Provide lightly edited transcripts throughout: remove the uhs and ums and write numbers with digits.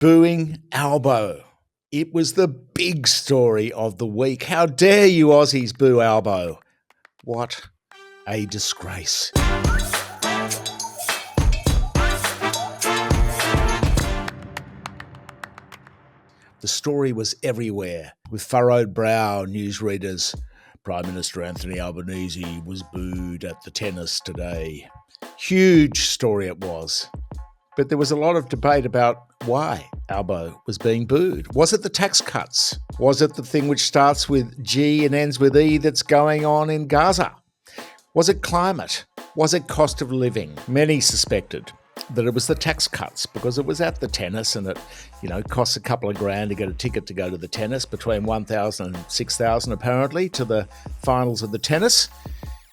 Booing Albo. It was the big story of the week. How dare you Aussies boo Albo? What a disgrace. The story was everywhere, with furrowed brow newsreaders. Prime Minister Anthony Albanese was booed at the tennis today. Huge story it was. But there was a lot of debate about why Albo was being booed. Was it the tax cuts? Was it the thing which starts with G and ends with E that's going on in Gaza? Was it climate? Was it cost of living? Many suspected that it was the tax cuts because it was at the tennis and it, costs a couple of grand to get a ticket to go to the tennis, between $1,000 and $6,000 apparently to the finals of the tennis.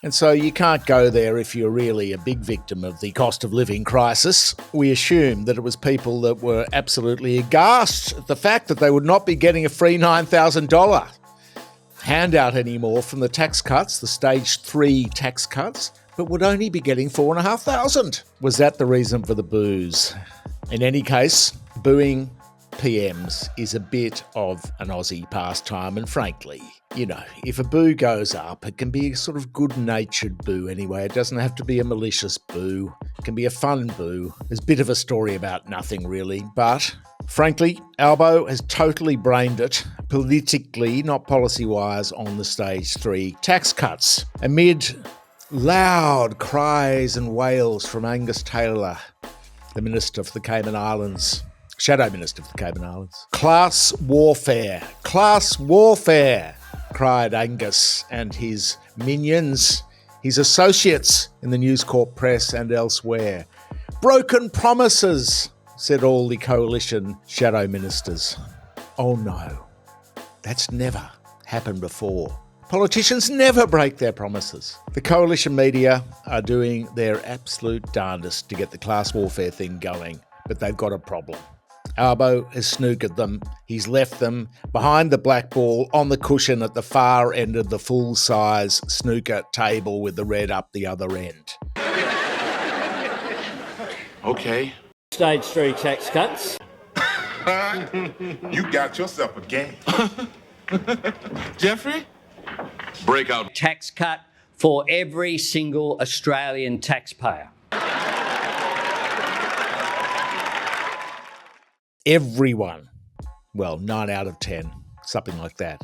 And so you can't go there if you're really a big victim of the cost of living crisis. We assumed that it was people that were absolutely aghast at the fact that they would not be getting a free $9,000 handout anymore from the tax cuts, the stage 3 tax cuts, but would only be getting $4,500. Was that the reason for the boos? In any case, booing PMs is a bit of an Aussie pastime, and frankly, if a boo goes up, it can be a sort of good-natured boo anyway. It doesn't have to be a malicious boo. It can be a fun boo. There's a bit of a story about nothing, really. But, frankly, Albo has totally brained it, politically, not policy-wise, on the stage 3 tax cuts. Amid loud cries and wails from Angus Taylor, the Minister for the Cayman Islands, Shadow Minister for the Cayman Islands. Class warfare, cried Angus and his minions, his associates in the News Corp press and elsewhere. Broken promises, said all the coalition shadow ministers. Oh no, that's never happened before. Politicians never break their promises. The coalition media are doing their absolute darndest to get the class warfare thing going, but they've got a problem. Albo has snookered them. He's left them behind the black ball on the cushion at the far end of the full-size snooker table with the red up the other end. Okay. Stage 3 tax cuts. You got yourself a game. Jeffrey? Breakout. Tax cut for every single Australian taxpayer. Everyone, 9 out of 10, something like that,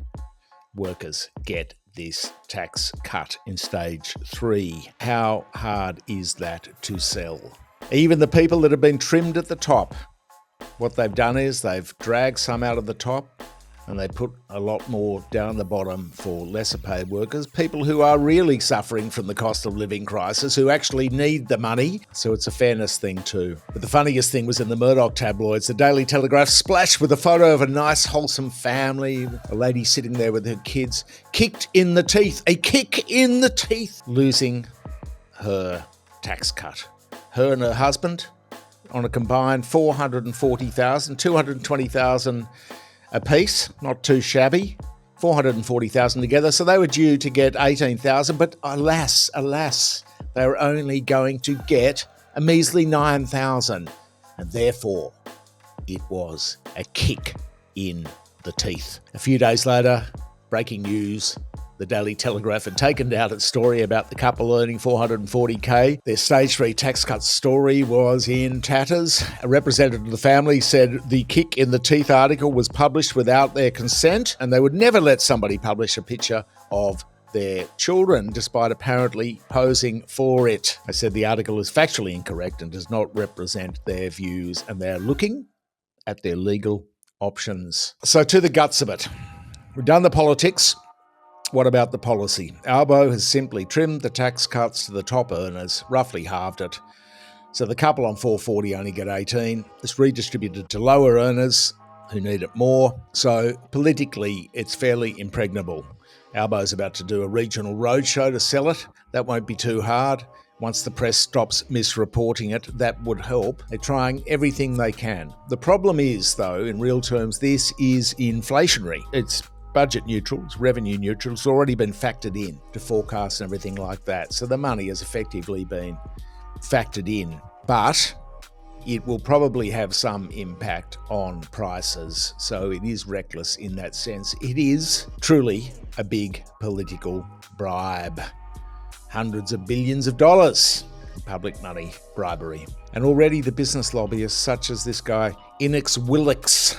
workers get this tax cut in stage 3. How hard is that to sell? Even the people that have been trimmed at the top, what they've done is they've dragged some out of the top and they put a lot more down the bottom for lesser paid workers, people who are really suffering from the cost of living crisis, who actually need the money. So it's a fairness thing too. But the funniest thing was in the Murdoch tabloids, the Daily Telegraph splashed with a photo of a nice, wholesome family, a lady sitting there with her kids, kicked in the teeth, a kick in the teeth, losing her tax cut. Her and her husband on a combined $440,000, $220,000 a piece, not too shabby, $440,000 together. So they were due to get $18,000, but alas, they were only going to get a measly $9,000. And therefore, it was a kick in the teeth. A few days later, breaking news, the Daily Telegraph had taken down its story about the couple earning $440K. Their stage 3 tax cut story was in tatters. A representative of the family said the kick in the teeth article was published without their consent, and they would never let somebody publish a picture of their children, despite apparently posing for it. They said the article is factually incorrect and does not represent their views, and they're looking at their legal options. So to the guts of it. We've done the politics. What about the policy? Albo has simply trimmed the tax cuts to the top earners, roughly halved it. So the couple on 440 only get 18. It's redistributed to lower earners who need it more. So politically, it's fairly impregnable. Albo's about to do a regional roadshow to sell it. That won't be too hard. Once the press stops misreporting it, that would help. They're trying everything they can. The problem is, though, in real terms, this is inflationary. It's budget neutral, it's revenue neutral, it's already been factored in to forecasts and everything like that. So the money has effectively been factored in. But it will probably have some impact on prices. So it is reckless in that sense. It is truly a big political bribe. Hundreds of billions of dollars in public money bribery. And already the business lobbyists, such as this guy, Innes Willis,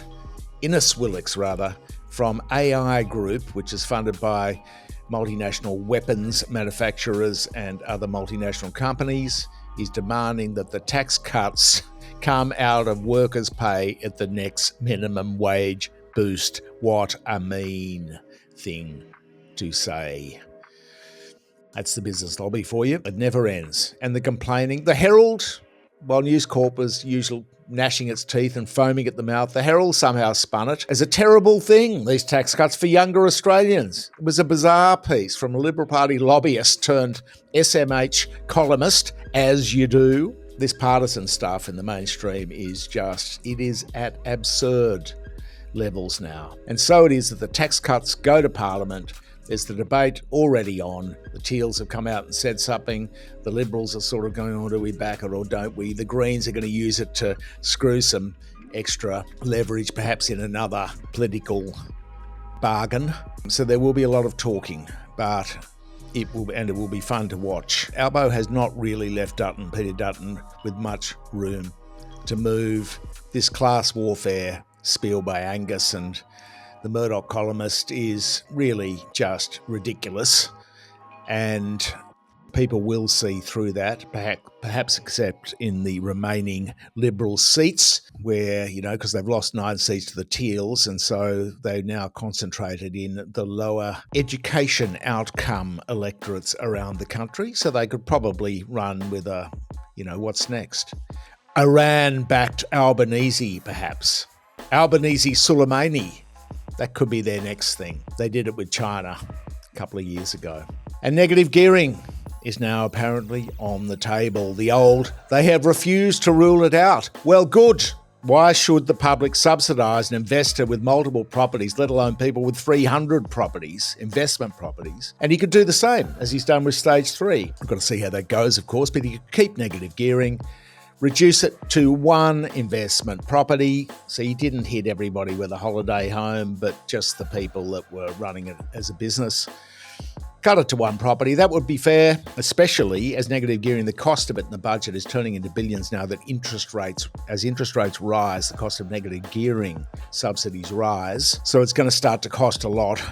from AI Group, which is funded by multinational weapons manufacturers and other multinational companies, is demanding that the tax cuts come out of workers' pay at the next minimum wage boost. What a mean thing to say. That's the business lobby for you. It never ends. And the complaining. The Herald, while News Corp was usually gnashing its teeth and foaming at the mouth, the Herald somehow spun it as a terrible thing, these tax cuts for younger Australians. It was a bizarre piece from a Liberal Party lobbyist turned SMH columnist, as you do. This partisan stuff in the mainstream is it is at absurd levels now. And so it is that the tax cuts go to Parliament. There's the debate already on. The Teals have come out and said something. The Liberals are sort of going, do we back it or don't we? The Greens are going to use it to screw some extra leverage, perhaps in another political bargain. So there will be a lot of talking, but it will be fun to watch. Albo has not really left Peter Dutton, with much room to move. This class warfare spiel by Angus and the Murdoch columnist is really just ridiculous, and people will see through that, perhaps except in the remaining Liberal seats where, because they've lost 9 seats to the Teals, and so they're now concentrated in the lower education outcome electorates around the country, so they could probably run with what's next? Iran-backed Albanese, perhaps. Albanese Soleimani. That could be their next thing. They did it with China a couple of years ago. And negative gearing is now apparently on the table. They have refused to rule it out. Well, good. Why should the public subsidise an investor with multiple properties, let alone people with 300 properties, investment properties? And he could do the same as he's done with stage 3. We've got to see how that goes, of course, but he could keep negative gearing, reduce it to 1 investment property. So you didn't hit everybody with a holiday home, but just the people that were running it as a business. Cut it to 1 property. That would be fair, especially as negative gearing, the cost of it in the budget is turning into billions now that as interest rates rise, the cost of negative gearing subsidies rise. So it's going to start to cost a lot.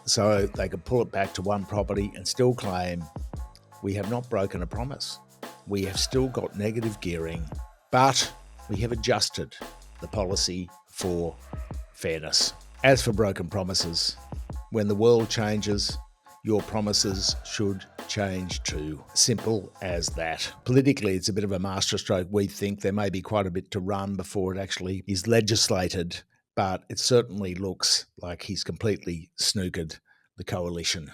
So they could pull it back to 1 property and still claim we have not broken a promise. We have still got negative gearing, but we have adjusted the policy for fairness. As for broken promises, when the world changes, your promises should change too. Simple as that. Politically, it's a bit of a masterstroke. We think there may be quite a bit to run before it actually is legislated, but it certainly looks like he's completely snookered the coalition.